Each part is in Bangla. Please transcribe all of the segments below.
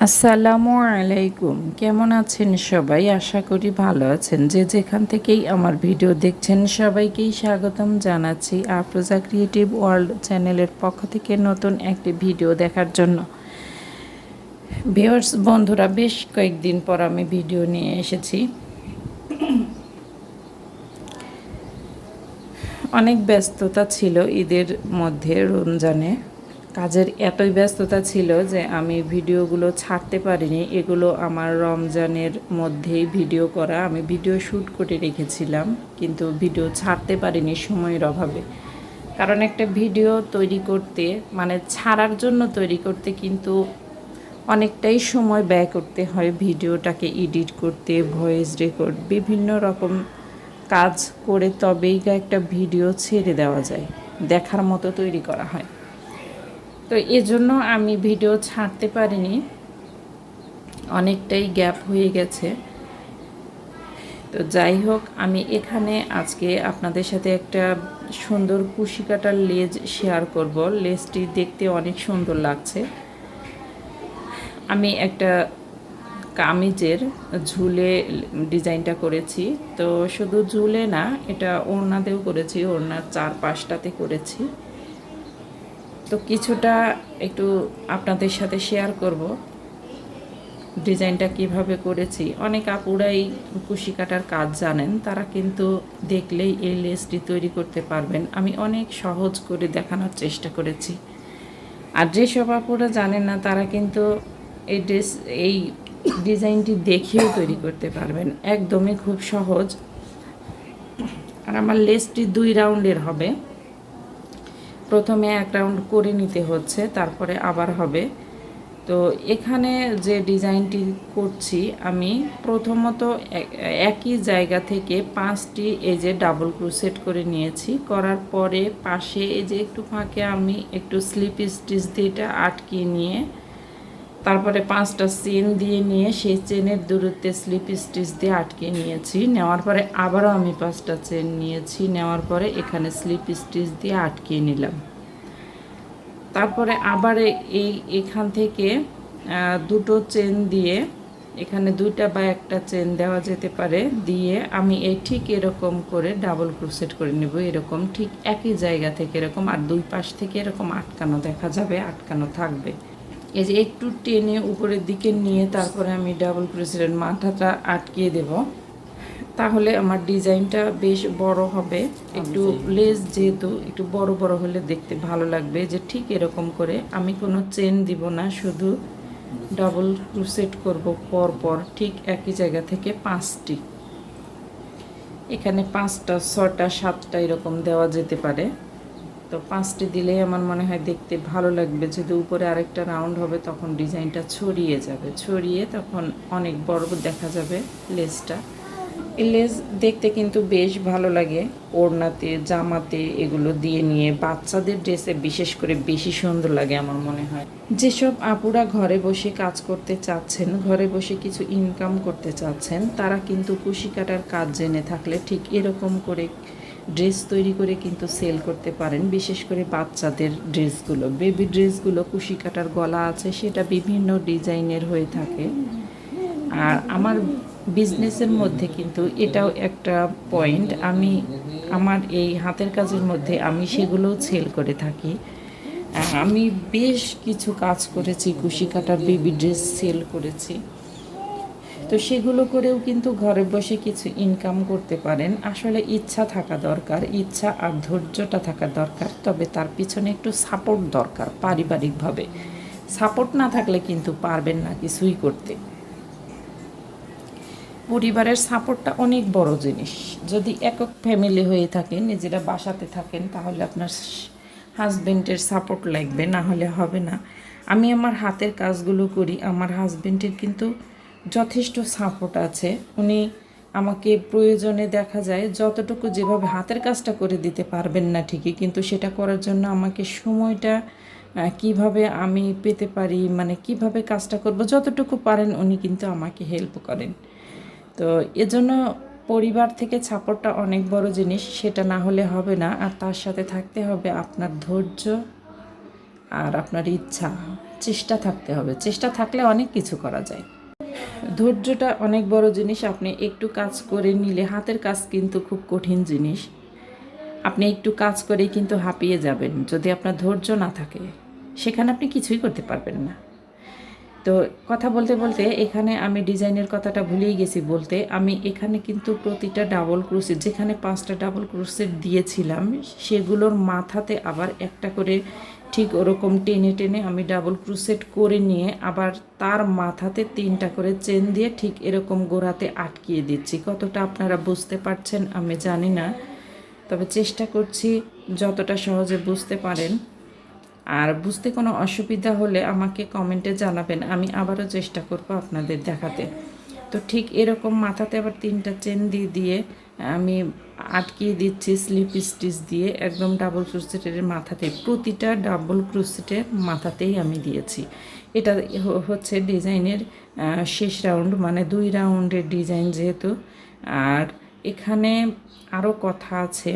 আসসালামু আলাইকুম। কেমন আছেন সবাই? আশা করি ভালো আছেন। যে যেখান থেকেই আমার ভিডিও দেখছেন সবাইকেই স্বাগতম জানাচ্ছি আফরোজা ক্রিয়েটিভ ওয়ার্ল্ড চ্যানেলের পক্ষ থেকে নতুন একটি ভিডিও দেখার জন্য। ভিউয়ার্স বন্ধুরা, বেশ কয়েকদিন পর আমি ভিডিও নিয়ে এসেছি। অনেক ব্যস্ততা ছিল ঈদের মধ্যে, রমজানে কাজের এতই ব্যস্ততা ছিল যে আমি ভিডিওগুলো ছাড়তে পারিনি। এগুলো আমার রমজানের মধ্যেই ভিডিও করা, আমি ভিডিও শ্যুট করে রেখেছিলাম, কিন্তু ভিডিও ছাড়তে পারিনি সময়ের অভাবে। কারণ একটা ভিডিও তৈরি করতে, মানে ছাড়ার জন্য তৈরি করতে কিন্তু অনেকটাই সময় ব্যয় করতে হয়। ভিডিওটাকে এডিট করতে, ভয়েস রেকর্ড, বিভিন্ন রকম কাজ করে তবেই একটা ভিডিও ছেড়ে দেওয়া যায়, দেখার মতো তৈরি করা হয়। তো এজন্য আমি ভিডিও ছাড়তে পারিনি, অনেকটাই গ্যাপ হয়ে গেছে। তো যাই হোক, আমি এখানে আজকে আপনাদের সাথে একটা সুন্দর কুশি কাটার লেজ শেয়ার করব। লেজটি দেখতে অনেক সুন্দর লাগছে। আমি একটা কামিজের ঝুলে ডিজাইনটা করেছি। তো শুধু ঝুলে না, এটা ওড়নাতেও করেছি, ওড়নার চারপাশটাতে করেছি। তো কিছুটা একটু আপনাদের সাথে শেয়ার করব ডিজাইনটা কিভাবে করেছি। অনেক আপুরাই কুশি কাটার কাজ জানেন, তারা কিন্তু দেখলেই এই লেসটি তৈরি করতে পারবেন। আমি অনেক সহজ করে দেখানোর চেষ্টা করেছি। আর যেসব আপুরা জানেন না, তারা কিন্তু এই ডিজাইনটি দেখেও তৈরি করতে পারবেন, একদমই খুব সহজ। আর আমার লেসটি 2 রাউন্ডের হবে। প্রথমে 1 রাউন্ড করে নিতে হচ্ছে, তারপরে আবার হবে। তো এখানে যে ডিজাইনটি করছি আমি, প্রথমত একই জায়গা থেকে 5টি এই যে ডাবল ক্রোশেট করে নিয়েছি। করার পরে পাশে এই যে একটু ফাঁকে আমি একটু স্লিপ স্টিচ দিয়ে এটা আটকিয়ে নিয়ে, তারপরে 5টা চেন দিয়ে নিয়ে সেই চেনের দূরত্বে স্লিপ স্টিচ দিয়ে আটকিয়ে নিয়েছি। নেওয়ার পরে আবারও আমি 5টা চেন নিয়েছি, নেওয়ার পরে এখানে স্লিপ স্টিচ দিয়ে আটকিয়ে নিলাম। তারপরে আবার এখান থেকে 2টো চেন দিয়ে, এখানে 2টা বা 1টা চেন দেওয়া যেতে পারে, দিয়ে আমি ঠিক এরকম করে ডাবল ক্রোশেট করে নেব। এরকম ঠিক একই জায়গা থেকে এরকম, আর 2 পাশ থেকে এরকম আটকানো দেখা যাবে, আটকানো থাকবে। এই যে একটু টেনে উপরের দিকে নিয়ে তারপরে আমি ডাবল ক্রোশেটের মাথাটা আটকিয়ে দেব। তাহলে আমার ডিজাইনটা বেশ বড় হবে। একটু লেস যেহেতু একটু বড় বড় হলে দেখতে ভালো লাগবে। যে ঠিক এরকম করে আমি কোনো চেন দিব না, শুধু ডাবল ক্রোশেট করব পর পর ঠিক একই জায়গা থেকে 5টি। এখানে 5টা 6টা 7টা এরকম দেওয়া যেতে পারে। তো 5টি দিলেই আমার মনে হয় দেখতে ভালো লাগবে। যদি উপরে আরেকটা রাউন্ড হবে তখন ডিজাইনটা ছড়িয়ে যাবে, ছড়িয়ে তখন অনেক বড় দেখা যাবে লেসটা। এই লেস দেখতে কিন্তু বেশ ভালো লাগে, ওড়নাতে, জামাতে এগুলো দিয়ে নিয়ে বাচ্চাদের ড্রেসে বিশেষ করে বেশি সুন্দর লাগে আমার মনে হয়। যেসব আপুরা ঘরে বসে কাজ করতে চাচ্ছেন, ঘরে বসে কিছু ইনকাম করতে চাচ্ছেন, তারা কিন্তু কুশি কাটার কাজ জেনে থাকলে ঠিক এরকম করে ড্রেস তৈরি করে কিন্তু সেল করতে পারেন। বিশেষ করে বাচ্চাদের ড্রেসগুলো, বেবি ড্রেসগুলো কুশি কাটার গলা আছে, সেটা বিভিন্ন ডিজাইনের হয়ে থাকে। আর আমার বিজনেসের মধ্যে কিন্তু এটাও একটা পয়েন্ট। আমি আমার এই হাতের কাজের মধ্যে আমি সেগুলোও সেল করে থাকি। আমি বেশ কিছু কাজ করেছি, কুশি কাটার বেবি ড্রেস সেল করেছি। তো সেগুলো করেও কিন্তু ঘরে বসে কিছু ইনকাম করতে পারেন। আসলে ইচ্ছা থাকা দরকার, ইচ্ছা আর ধৈর্যটা থাকা দরকার। তবে তার পিছনে একটু সাপোর্ট দরকার, পারিবারিকভাবে সাপোর্ট না থাকলে কিন্তু পারবেন না কিছুই করতে। পরিবারের সাপোর্টটা অনেক বড় জিনিস। যদি একক ফ্যামিলি হয়ে থাকে, নিজেরা বাসাতে থাকেন, তাহলে আপনার হাজব্যান্ডের সাপোর্ট লাগবে, না হলে হবে না। আমি আমার হাতের কাজগুলো করি, আমার হাজব্যান্ডের কিন্তু যথেষ্ট সাপোর্ট আছে। উনি আমাকে প্রয়োজনে দেখা যায় যতটুকু, যেভাবে হাতের কাজটা করে দিতে পারবেন না ঠিকই, কিন্তু সেটা করার জন্য আমাকে সময়টা কিভাবে আমি পেতে পারি, মানে কিভাবে কাজটা করব, যতটুকু পারেন উনি কিন্তু আমাকে হেল্প করেন। তো এজন্য পরিবার থেকে সাপোর্টটা অনেক বড় জিনিস, সেটা না হলে হবে না। আর তার সাথে থাকতে হবে আপনার ধৈর্য আর আপনার ইচ্ছা, চেষ্টা থাকতে হবে। চেষ্টা থাকলে অনেক কিছু করা যায়। ধৈর্যটা অনেক বড় জিনিস। আপনি একটু কাজ করে নিলে, হাতের কাজ কিন্তু খুব কঠিন জিনিস। আপনি একটু কাজ করেই কিন্তু হাঁপিয়ে যাবেন। যদি আপনার ধৈর্য না থাকে, সেখানে আপনি কিছুই করতে পারবেন না। তো কথা বলতে বলতে এখানে আমি ডিজাইনের কথাটা ভুলেই গেছি বলতে। আমি এখানে কিন্তু প্রতিটা ডাবল ক্রোশেট, যেখানে 5টা ডাবল ক্রোশেট দিয়েছিলাম, সেগুলোর মাথাতে আবার একটা করে ঠিক ওরকম টেনে টেনে আমি ডাবল ক্রোশেট করে নিয়ে আবার তার মাথাতে 3টা করে চেন দিয়ে ঠিক এরকম গোড়াতে আটকিয়ে দিচ্ছি। কতটা আপনারা বুঝতে পারছেন আমি জানি না, তবে চেষ্টা করছি যতটা সহজে বুঝতে পারেন। আর বুঝতে কোনো অসুবিধা হলে আমাকে কমেন্টে জানাবেন, আমি আবারও চেষ্টা করব আপনাদের দেখাতে। তো ঠিক এরকম মাথাতে আবার 3টা চেন দিয়ে দিয়ে আমি আটকিয়ে দিচ্ছি স্লিপ স্টিচ দিয়ে, একদম ডাবল ক্রোশেটের মাথাতে, প্রতিটা ডাবল ক্রোশেটের মাথাতেই আমি দিয়েছি। এটা হচ্ছে ডিজাইনের শেষ রাউন্ড, মানে 2 রাউন্ডের ডিজাইন যেহেতু। আর এখানে আরও কথা আছে,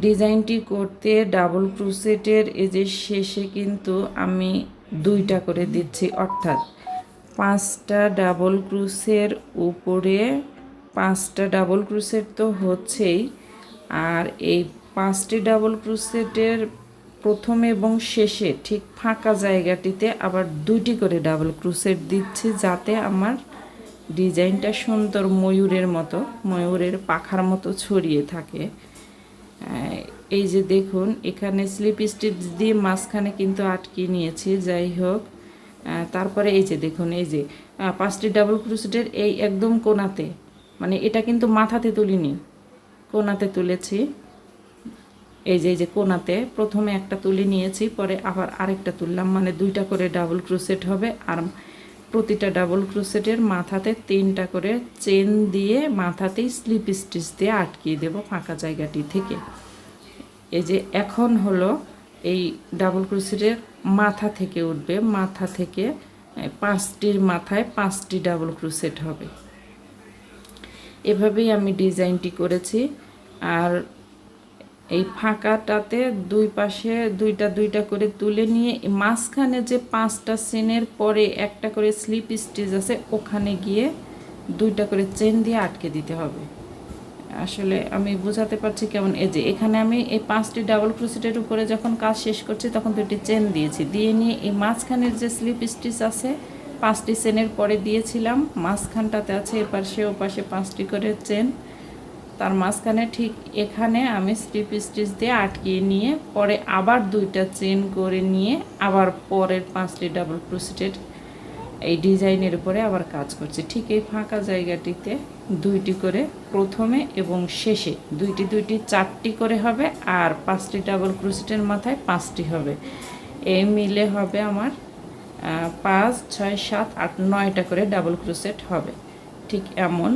ডিজাইনটি করতে ডাবল ক্রোশেটের এই যে শেষে কিন্তু আমি 2টা করে দিচ্ছি, অর্থাৎ 5টা ডাবল ক্রোশের উপরে 5টা ডাবল ক্রোশেট তো হচ্ছেই, আর এই 5টি ডাবল ক্রোশেটের প্রথমে এবং শেষে ঠিক ফাঁকা জায়গাটিতে আবার 2টি করে ডাবল ক্রোশেট দিচ্ছি, যাতে আমার ডিজাইনটা সুন্দর ময়ূরের মতো, ময়ূরের পাখার মতো ছড়িয়ে থাকে। এই যে দেখুন, এখানে স্লিপ স্টিচ দিয়ে মাঝখানে কিন্তু আটকিয়ে নিয়েছি। যাই হোক, তারপরে এই যে দেখুন, এই যে 5টি ডাবল ক্রোশেটের এই একদম কোণাতে, মানে এটা কিন্তু মাথাতে তুলিনি, কোণাতে তুলেছি। এই যে কোণাতে প্রথমে একটা তুলে নিয়েছি, পরে আবার আরেকটা তুললাম, মানে 2টা করে ডাবল ক্রোশেট হবে। আর প্রতিটা ডাবল ক্রোশেটের মাথাতে 3টা করে চেন দিয়ে মাথাতেই স্লিপ স্টিচ দিয়ে আটকিয়ে দেব ফাঁকা জায়গাটি থেকে। এই যে এখন হলো এই ডাবল ক্রোশেটের মাথা থেকে উঠবে, মাথা থেকে 5টির মাথায় 5টি ডাবল ক্রোশেট হবে। এভাবেই আমি ডিজাইনটি করেছি। আর এই ফাঁকাটাতে 2 পাশে 2টা করে তুলে নিয়ে মাঝখানে যে 5টা চেনের পরে একটা করে স্লিপ স্টিচ আছে, ওখানে গিয়ে 2টা করে চেন দিয়ে আটকে দিতে হবে। আসলে আমি বোঝাতে পারছি কেমন? এই যে এখানে আমি এই 5টি ডাবল ক্রোশেটের উপরে যখন কাজ শেষ করছি তখন 2টি চেন দিয়েছি, দিয়ে নিয়ে এই মাঝখানের যে স্লিপ স্টিচ আছে 5টি চেনের পরে দিয়েছিলাম, মাঝখানটাতে আছে এপাশে ওপাশে 5টি করে চেন, তার মাঝখানে ঠিক এখানে আমি স্লিপ স্টিচ দিয়ে আটকিয়ে নিয়ে পরে আবার 2টা চেন করে নিয়ে আবার পরের 5টি ডাবল ক্রোশেটের এই ডিজাইনের উপরে আবার কাজ করছি। ঠিক এই ফাঁকা জায়গাটিতে 2টি করে প্রথমে এবং শেষে 2টি 4টি করে হবে, আর 5টি ডাবল ক্রোশেটের মাথায় 5টি হবে। এই মিলে হবে আমার 5, 6, 7, 8, 9টা করে ডাবল ক্রোশেট হবে। ঠিক এমন।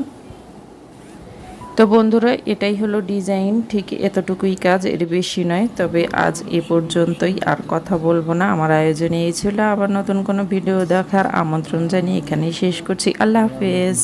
তো বন্ধুরা, এটাই হলো ডিজাইন, ঠিক এতটুকুই কাজ, এর বেশি নয়। তবে আজ এ পর্যন্তই, আর কথা বলবো না। আমার আয়োজনে এই ছিল। আবার নতুন কোনো ভিডিও দেখার আমন্ত্রণ জানিয়ে এখানেই শেষ করছি। আল্লাহ হাফেজ।